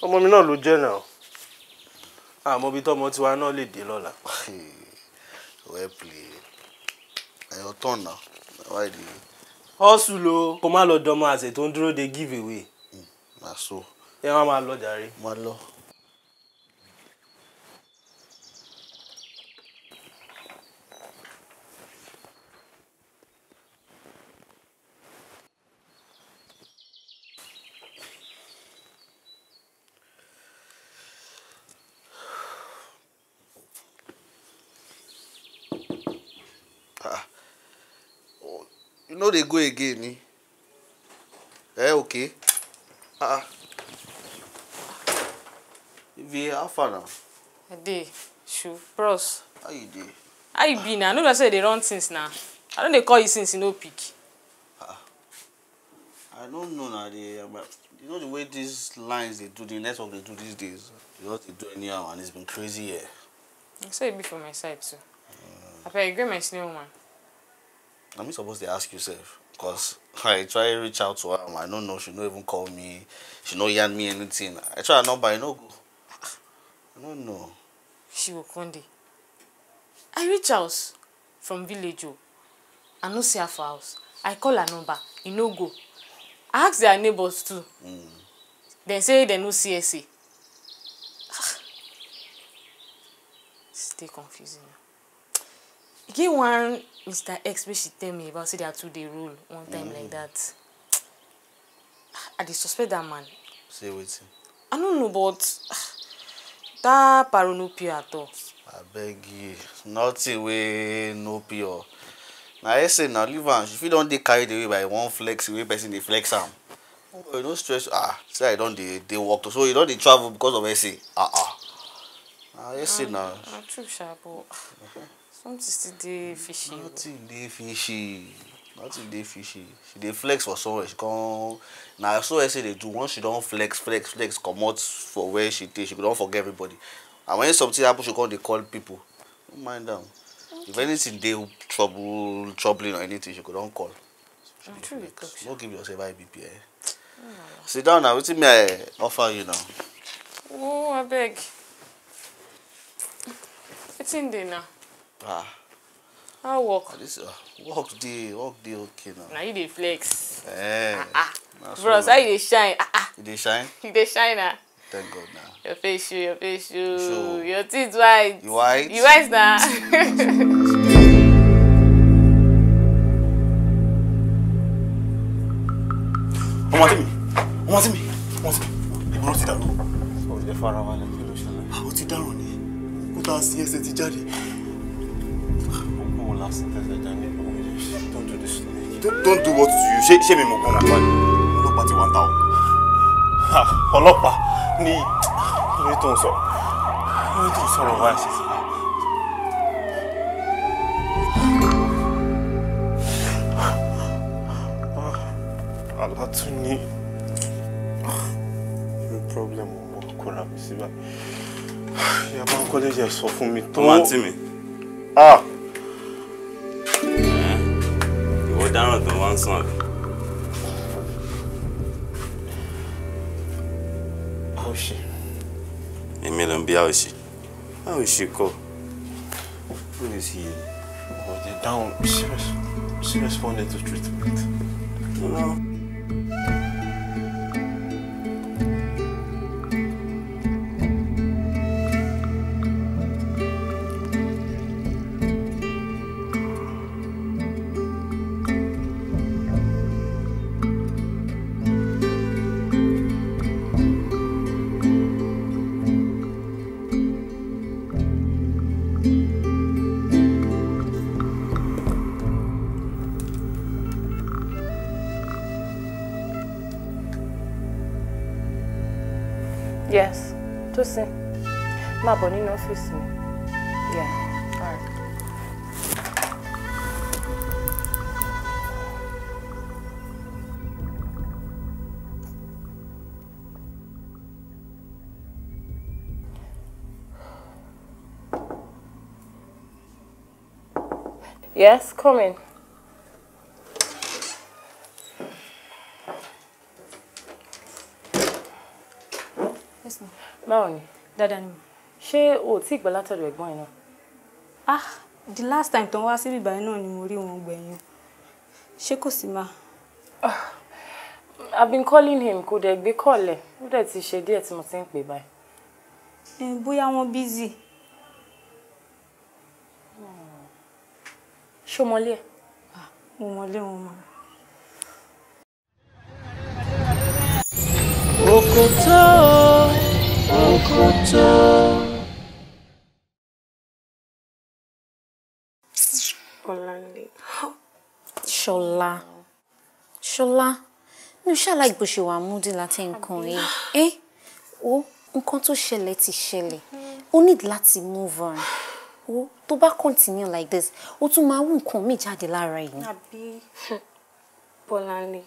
Ọmọ mi náà ló jẹ́ now. Mo bi tọ́mọ tiwa náà lè dé lọ́la.
Well played. And your turn now. Why do you?
Hustle o. Kó má lọ dọ́mọ àṣẹ tó ń dúró de give away.
Na so.
Ẹ wá máa lọ jàre.
Má lọ. You know they go again, eh? Okay. Ivie, how far now?
I dey. Sure. Bros.
How you dey?
How you be now? I know that say they run things now. I don't they call you since you no pick.
I don't know now. You know the way these lines they do, the network they do these days. You know what they do anyhow, and it's been crazy here.
I say it be for my side too. I bet you get my senior man.
I'm supposed to ask yourself, because I try to reach out to her. I don't know. She don't even call me. She don't yarn me anything. I try her number. I no go. I don't know.
She will come day. I reach out from village. I no see her for house. I call her number. E no go. I ask their neighbors too. They say they no CSA. Stay confusing. Get one Mr. X where she tell me about say they are 2-day rule one time like that. I dey suspect that man.
Say waiting.
I don't know, but that paro no pure at all.
I beg you, nothing way no pure. Now I say now leave her. If you don't dey carried away by one flex, away person they flex am. Oh, you don't stress. Say I don't they walk to. So you don't they travel because of essay. I say now.
True, sharp. Something still dey fishy.
Nothing dey fishy. Nothing dey fishy. She dey flex for somewhere. She come. Now so I say they do. Once she don't flex, come out for where she take. She don't forget everybody. And when something happens, she come they call people. Don't mind them. Okay. If anything dey troubling or anything, she could don't call.
True.
Don't give yourself IBP. Sit down now. What me I offer you now?
Oh, I beg. It's in there now. How work?
This work day okay now.
Now you dey flex.
Bros,
how you dey shine?
You dey shine?
You dey shine now.
Thank God now.
Your face show. Your teeth white.
You white?
You white now.
Ọmọ tí mi. Ìbúrò ti dàrú.
Ó ti fara wálẹ̀ kí ló ṣẹlẹ̀.
Ó ti dàrú ni. Kó tá sí ẹsẹ̀ ti jáde.
Ó last tẹ́sẹ̀ jáde. Don't do this to me.
Don't do what to you. Ṣé mi mọ̀ gbọ́n náà wá ní? Ọlọ́pàá ti wá ń ta ọ.
Ọlọ́pàá ní lórí tó ń sọ. Lórí tó ń sọ̀rọ̀ wá ṣe sí. Olatunde no problem mo ko ra mi síbà. Ya Bankole je sọ fún mi tó.
Ọmọ tí mi. Ìwọ dáràn tó wá ń sàn.
How she?
Èmi ló ń bí how she. How she ko?
Who is he? But they're down. She responded to treatment.
No.
Yes, to see. My body in office me. Yeah, alright. Yes, come in.
Yes, ma'am.
Báwo ni?
Dáadáa ni.
Ṣé o ti gbọ́ látọ̀dọ̀ ẹ̀gbọ́n ẹ̀ náà?
Ah, the last time tó wá síbí báyìí náà ni mo rí wọn gbẹ̀yìn. Ṣé kò sí ma?
I've been calling him, kò dẹ̀ gbé call ẹ̀. Ó dẹ̀ ti ṣe díẹ̀ tí mo ti ń pè báyìí.
Bóyá wọ́n busy.
Ṣó mọlé ẹ̀?
Mo mọlé wọn ma.
Okoto, Okoto.
Ṣọlá. Ṣọlá. Mi ò ṣàlàyé bó ṣe wà múdí láti nǹkan yìí. Ó nǹkan tó ṣẹlẹ̀ ti ṣẹlẹ̀. O need láti move on. Ó tó bá continue like this, ó tún máa wù nǹkan mi jáde lára yìí. Àbí Bọ́láńlé.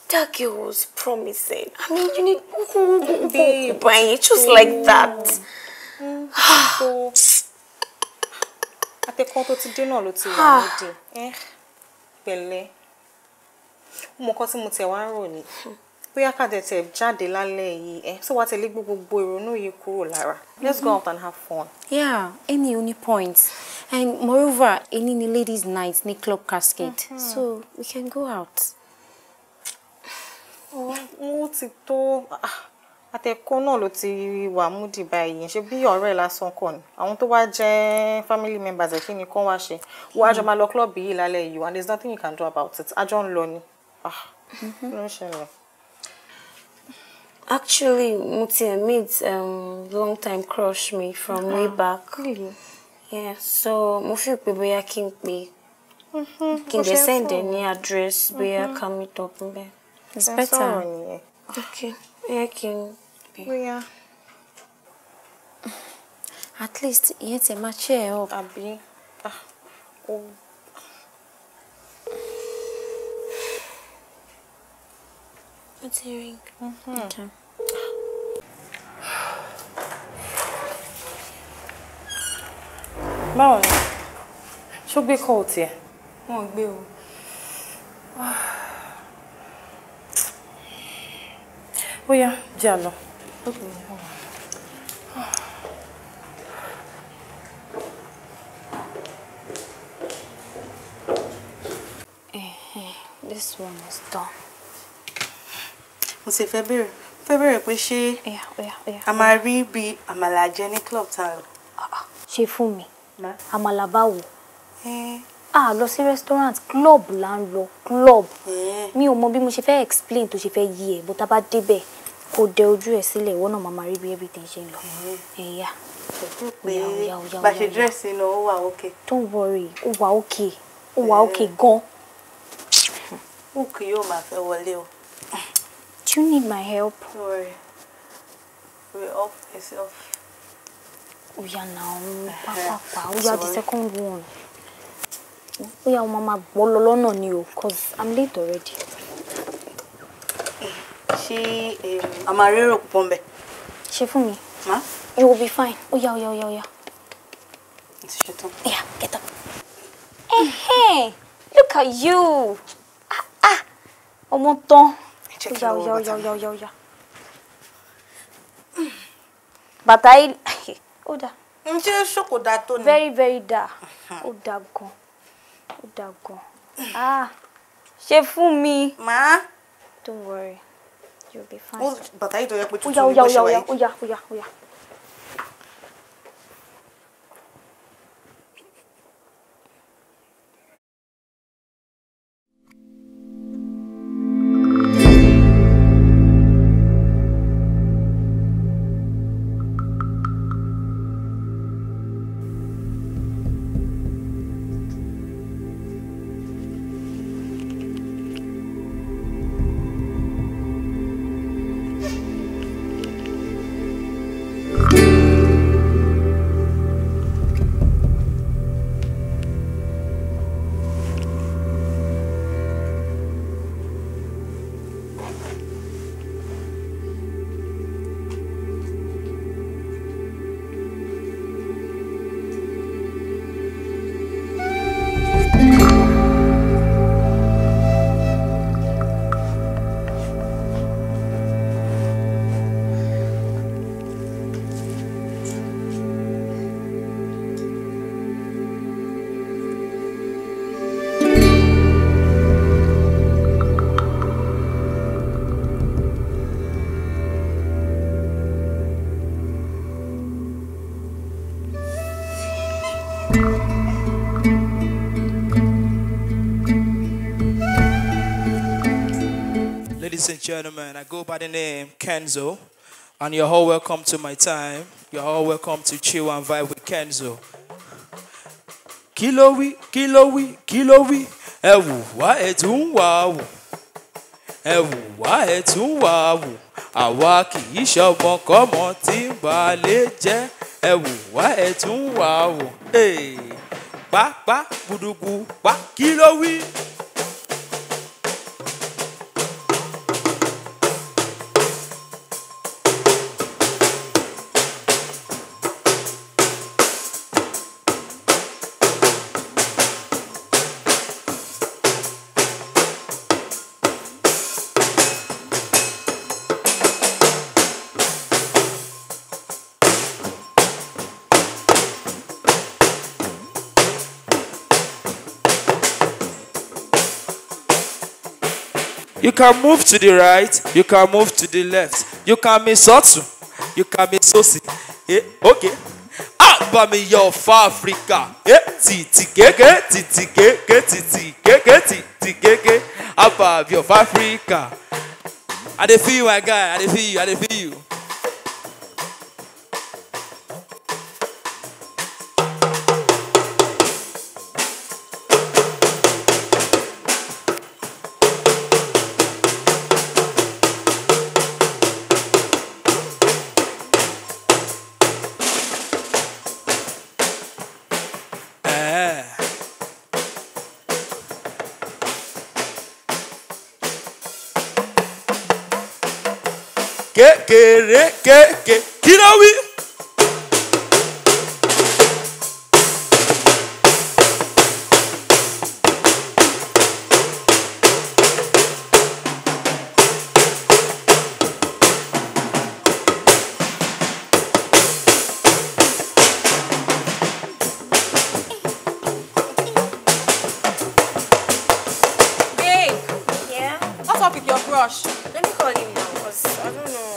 That girl was promising. I mean, you need be buying just like that.
Àtẹ̀kọ́ tó ti dé náà ló ti wà nídìí. Pẹ̀lẹ́. Mo kọ́ tí mo tẹ̀ wá rò ní. Bóyá ká dẹ̀ tẹ̀ jáde lálẹ́ yìí. So wá tẹ̀lé gbogbo ìrònú yìí kúrò lára. Let's go out and have fun.
Yeah, any only points. And moreover, any ladies' night, any club casket. So we can go out.
Mo ti tó àtẹ̀kọ́ náà ló ti wà múdì báyìí. Ṣé bí ọ̀rẹ́ lásán kọ́ ni? Àwọn tó wá jẹ́ family members ẹ̀ kí ni kán wá ṣe? Wo àjọ máa lọ club yìí lálẹ́ yìí and there's nothing you can do about it. Àjọ ń lọ ni. Ló ń ṣẹlẹ̀.
Actually, mo ti meet long time crush me from way back.
Really?
Yeah, so mo feel pé bóyá kí n pè. Kí n dẹ̀ send any address bóyá ká meet up ńbẹ̀. It's better. Okay. Yeah, can be.
Yeah.
At least you take my chair up.
Abi. Oh.
What's the ring? Okay.
Báwo ni? Ṣó gbé call tiẹ̀?
Wọ́n gbé o.
Ó yá, jẹ́ a lọ.
Okay.
This one is done.
Mo sì fẹ́ bẹ̀rẹ̀ pé ṣé a máa rí bí àmàlà jẹ ní club tá lọ.
Ṣé fún mi? Àmàlà báwo? Lọ sí restaurant, club là ń lọ, club. Mi ò mọ bí mo ṣe fẹ́ explain tó ṣe fẹ́ yí ẹ̀, bó tá bá débẹ̀ kó dẹ ojú ẹ̀ sílẹ̀, ìwọ náà máa rí bí everything ṣe ń lọ. Ẹ̀yà.
Bá ṣe dress inú ó wà okay.
Don't worry, ó wà okay. Ó wà okay gan.
Òkè yóò máa fẹ́ wọlé o.
Do you need my help?
Don't worry. We're off yourself.
Oya now, papa. Oya the second one. Oya mama bọ́ lọ lọ́nà ni o, cause I'm late already.
Ṣé a máa rérò púpọ̀ ńbẹ̀?
Ṣé fún mi? You will be fine. Oya.
It's shut up.
Yeah, get up. Hey, look at you. Ọmọ tán. Oya. Bàtà yìí. Oda.
Very, very da. Ó da gan. Ó da gan. Ah, ṣe fún mi.
Ma.
Don't worry. You'll be fine.
But I don't have to.
Oya.
Ladies and gentlemen, I go by the name Kenzo, and you're all welcome to my time. You're all welcome to chill and vibe with Kenzo. Kilowi, ewu wa etun wa wu. Ewu wa etun wa wu. Àwa kì í ṣọmọ kọ́mọ tí ń ba lè jẹ́. Ewu wa etun wa wu. Pa gudugu pa kilowi. You can move to the right, you can move to the left. You can be sotu, you can be sosi. Okay. Abami yo for Africa. Titi keke. Abami yo for Africa. I dey feel you, my guy. I dey feel you. Kilowi.
Babe. Yeah? What's up with your brush? Let me call him now, because I don't know.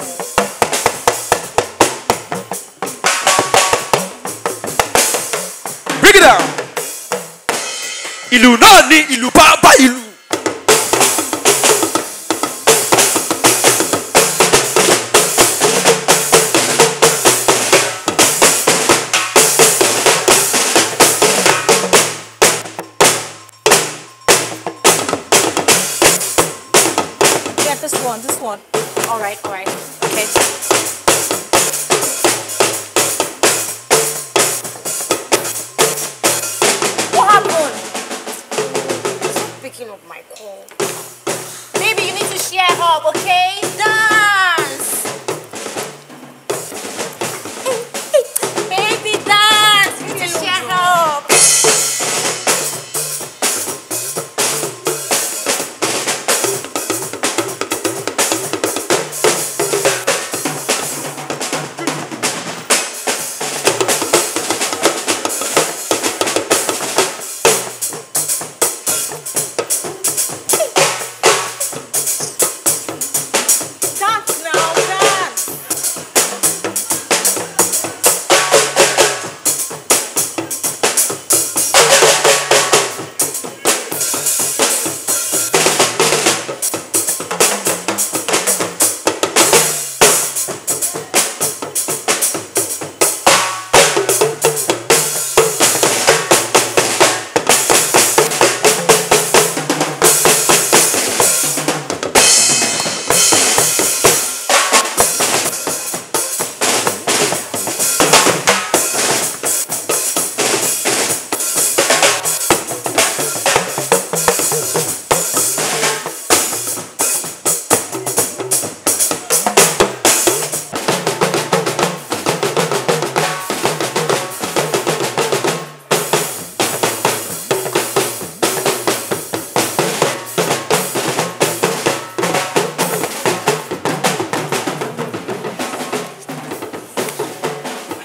Break it down. Ìlú náà ni ìlú bàbá ìlú.
Yeah, this one. All right. Okay. What happened?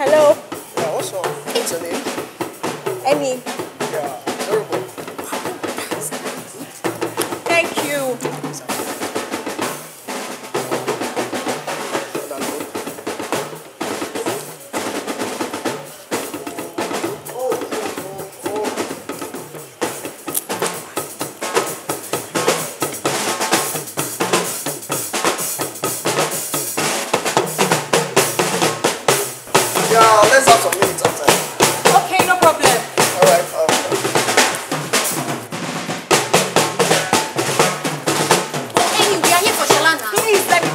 Hello.
Yeah, what's wrong? What's your name?
Any.
Yeah, Yoruba.
Thank you.
Yeah, let's have some minutes of time.
Okay, no problem.
All right.
Any, we are here for Shalana. Please let me.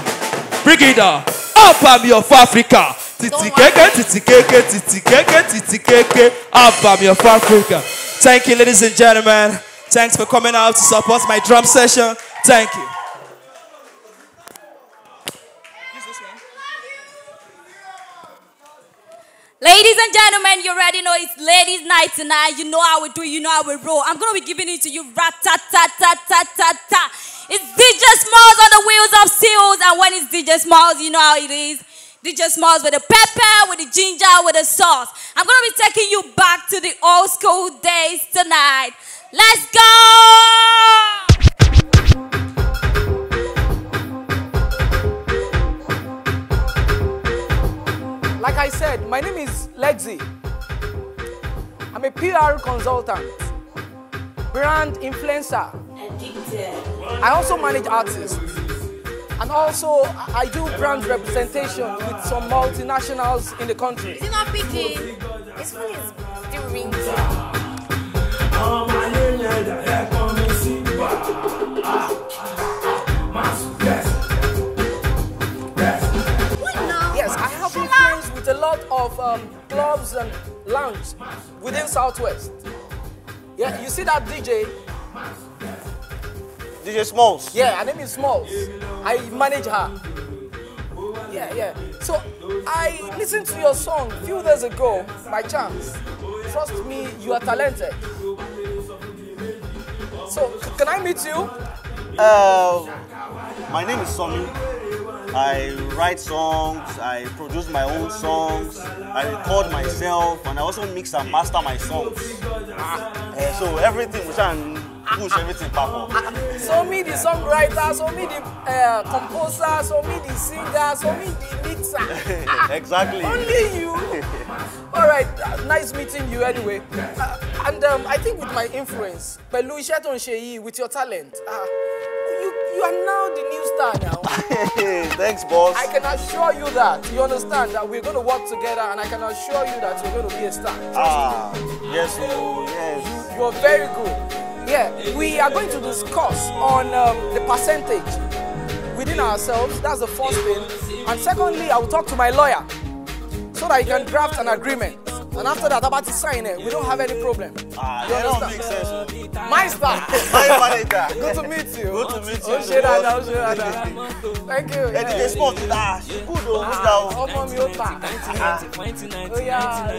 Brigida, up I'm your Africa. Titi keke, titi keke, titi keke, titi keke. Up I'm your Africa. Thank you, ladies and gentlemen. Thanks for coming out to support my drum session. Thank you.
Ladies and gentlemen, you already know it's ladies' night tonight. You know how we do, you know how we roll. I'm going to be giving it to you rat-ta-ta-ta-ta-ta-ta. It's DJ Smalls on the wheels of seals. And when it's DJ Smalls, you know how it is. DJ Smalls with the pepper, with the ginger, with the sauce. I'm going to be taking you back to the old school days tonight. Let's go!
Like I said, my name is Lexi. I'm a PR consultant, brand influencer. I also manage artists. And also, I do brand representation with some multinationals in the country.
Is it not picking? It's funny, it's still ringing.
Yes, I have influence with a lot of clubs and lounges within Southwest. Yeah, you see that DJ?
DJ Smalls.
Yeah, her name is Smalls. I manage her. Yeah. So I listened to your song a few days ago by chance. Trust me, you are talented. So can I meet you?
My name is Simi. I write songs, I produce my own songs, I record myself, and I also mix and master my songs. So everything, we can push everything back up.
So me the songwriter, so me the composer, so me the singer, so me the mixer.
Exactly.
Only you. All right, nice meeting you anyway. And I think with my influence, pẹ̀lú iṣẹ́ tó ń ṣe yìí, with your talent, you are now the new star now.
Thanks, boss.
I can assure you that, you understand, that we're going to work together, and I can assure you that you're going to be a star.
Yes, yes.
You're very good. Yeah, we are going to discuss on the percentage within ourselves. That's the first thing. And secondly, I will talk to my lawyer so that he can draft an agreement. And after that, about to sign it, we don't have any problem. You understand?
Makes sense.
My star.
My manager.
Good to meet you.
Good to meet you.
Thank you.
Hey, DJ Sport, good though.
Ọmọ mi ó ta. Oh yeah.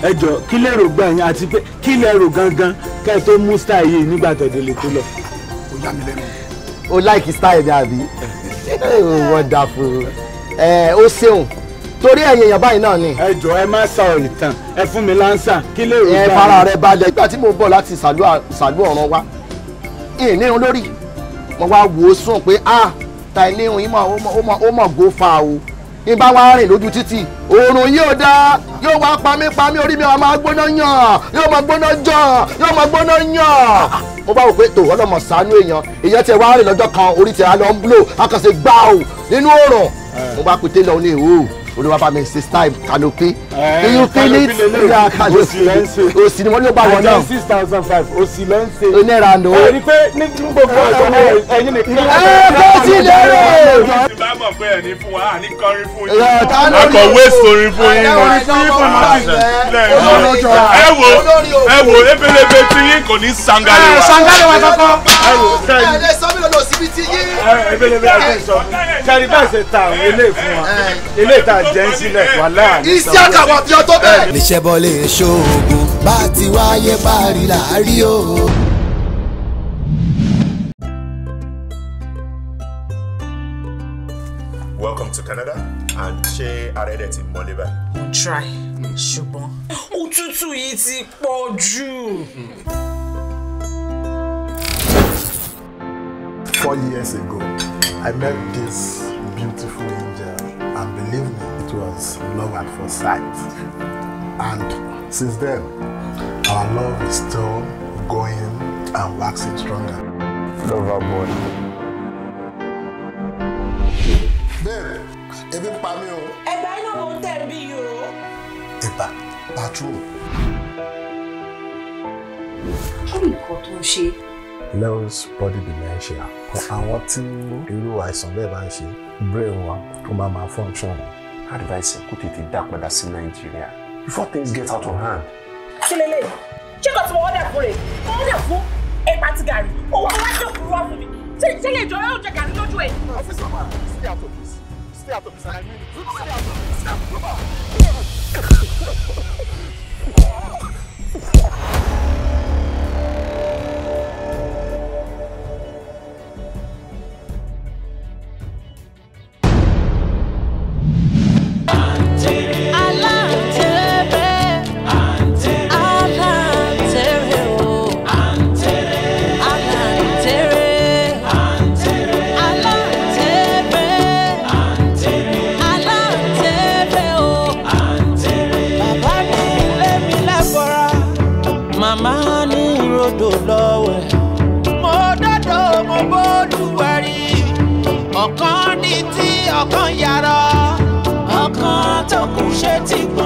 ẹ jọ kí lérò gbà yín àti pé kí lérò gangan kẹ́ tó mú style yìí nígbà tó délé tó lọ.
Ó yà mí lẹ́nu.
O like style mi àbí? Wonderful. Ó ṣeun. Torí ẹ̀yin èèyàn báyìí náà ni.
Ẹ jọ ẹ má sọ ìtàn ẹ fún mi lánsà kí lérò gbà yín.
Ẹ fara rẹ balẹ̀ ìgbà tí mo bọ̀ láti ṣàlú ọ̀ràn wa. Ìní irun lórí. Mo wá wò ó sùn pé ta ilé irun yìí ó mọ̀ go fa o. Ní bá wá rìn lójú títì oòrùn yóò dá yóò wá pa mí orí mi wá máa gbóná yàn yóò máa gbóná jàn yóò máa gbóná yàn. Mo bá wò pé tò ọlọ́mọ ṣàánú èèyàn tiẹ̀ wá rìn lọ́jọ́ kan orí tiẹ̀ á lọ ń blò akànṣe gbá o nínú oòrùn. Mo bá pété lọ ní ìhó olúwa bá mi ṣe style canopy. Do you feel it? Yeah, canopy. Òsì ni wọ́n ló bá wọn náà.
6,500 òsì lẹ́ ń ṣe.
Onírà nù.
Ẹ rí pé ní gbogbo ọ̀sán ẹ̀yin nìkan.
Bó ti lérò.
Ti bá mọ̀ pé ẹni fún wa ní kọrin fún yín. Akọ̀wé sórin fún yín. Ẹ wo ebelebe tí yín kò ní sangale wa.
Sangale wa kọ́kọ́.
Ẹ lè sọ mi lọ síbi tí yín.
Ebelebe ẹ sọ. Kẹ́rin bá ṣe ta àwọn ilé fún wa. Ilé ìta jẹ́ ń sílẹ̀ wà láàrin.
Iṣẹ́ àkàwọ̀ àti ọtọ́ bẹ́ẹ̀.
Níṣẹ́ bọ́ lè ṣoògùn bá ti wáyé parí láàrí o.
Welcome to Canada and ṣé àrẹ́dẹ̀ ti mọ́lé báyìí?
Mo try ṣùgbọ́n òtútù yìí ti pọ̀ jù.
4 years ago, I met this beautiful angel, and believe me, it was love at first sight. And since then, our love is still going and waxing stronger.
Lover boy.
Babe, ebi ń pa mí o.
Ẹ̀bà iná mo ń tẹ̀ bí yìí o.
Ẹ̀bà, patrol.
Kí ni nǹkan tó ń ṣe?
Lewis body dementia. Àwọn tí irú àìsàn bẹ́ẹ̀ bá ń ṣe, brain wa ó máa function.
Advice kò tètè dá padà sí Nàìjíríà before things get out of hand.
Kí lélẹ̀? Ṣé kò tí mo wọ́n dẹ̀ fún rẹ̀? Mo wọ́n dẹ̀ fún ẹ̀pà àti gàrí. Owó wá jẹ́ òkúrú wá fún mi. Ṣé lè jọ yóò jẹ gàrí lójú ẹ̀?
Officer man, stay out of this. Stay out of this and I mean it. Stay out of this. Stay out of this.
ọ̀kan ní tí ọ̀kan yàrá ọ̀kan tó kù ṣe ti gbọ́.